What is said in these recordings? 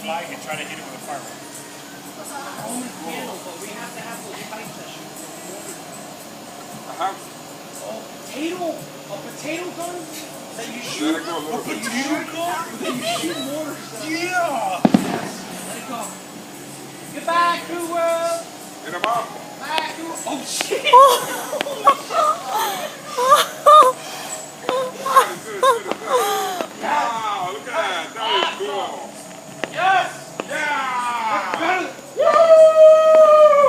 fly and try to hit it with a firework. Roman candle, but we have to have those pipes that shoot mortars. A potato gun that you shoot. Let it go a little bit. That you shoot mortars. Yeah! Yes. Let it go. Goodbye, cool world. In a mouth. Bye, cool. Oh shit. Wow, look at that. That is cool. Yes. Yeah! Woo!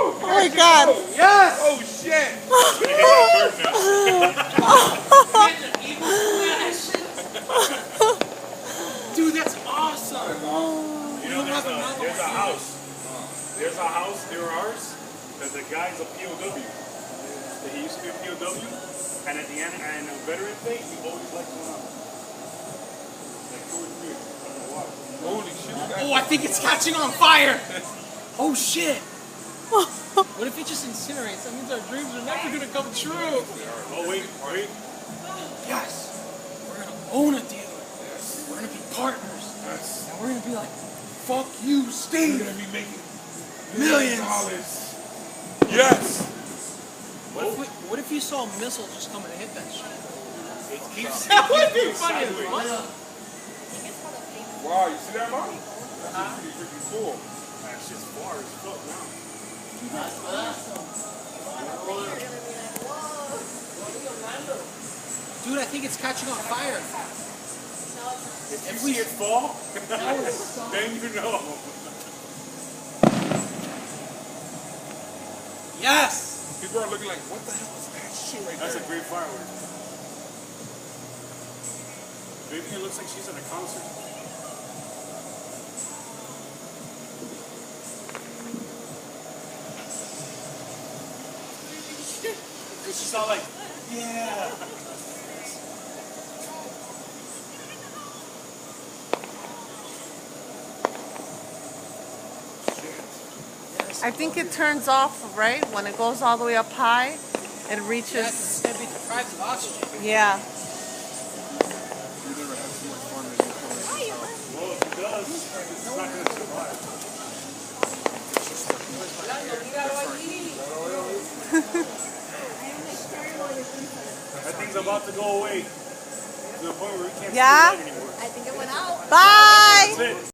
Oh my God. Yes. Oh shit! Dude, that's awesome. You know, there's a house. There's a house near ours that the guy's a POW. That he used to be a POW, and at the end, and on Veterans Day, he always likes one out. Like 2 or 3. I don't know why. Holy shit. Oh, I think it's catching on fire. Oh shit. What if it just incinerates? That means our dreams are never gonna come true. Oh, wait. Yes. We're gonna own a dealer. Yes. We're gonna be partners. Yes. And we're gonna be like, fuck you, Steve. We're gonna be making Millions. dollars. Yes. What if you saw a missile just come and hit that shit? It keeps That would be going funny as sideways. fuck. Wow, you see that, Mom? That's pretty freaking cool. That shit's far as fuck now. Dude, I think it's catching on fire. If you see it fall, then you know. Yes. People are looking like, what the hell is that shit right That's a there? great firework. Vivian looks like she's at a concert. She's all like, yeah. I think it turns off, right? When it goes all the way up high, it reaches. Yes, it's gonna be deprived of oxygen. Yeah. You never had so much fun as you Well, if it does, it's not going to survive. That thing's about to go away to the point where we can't see Yeah? the light anymore. I think it went out. Bye. That's it.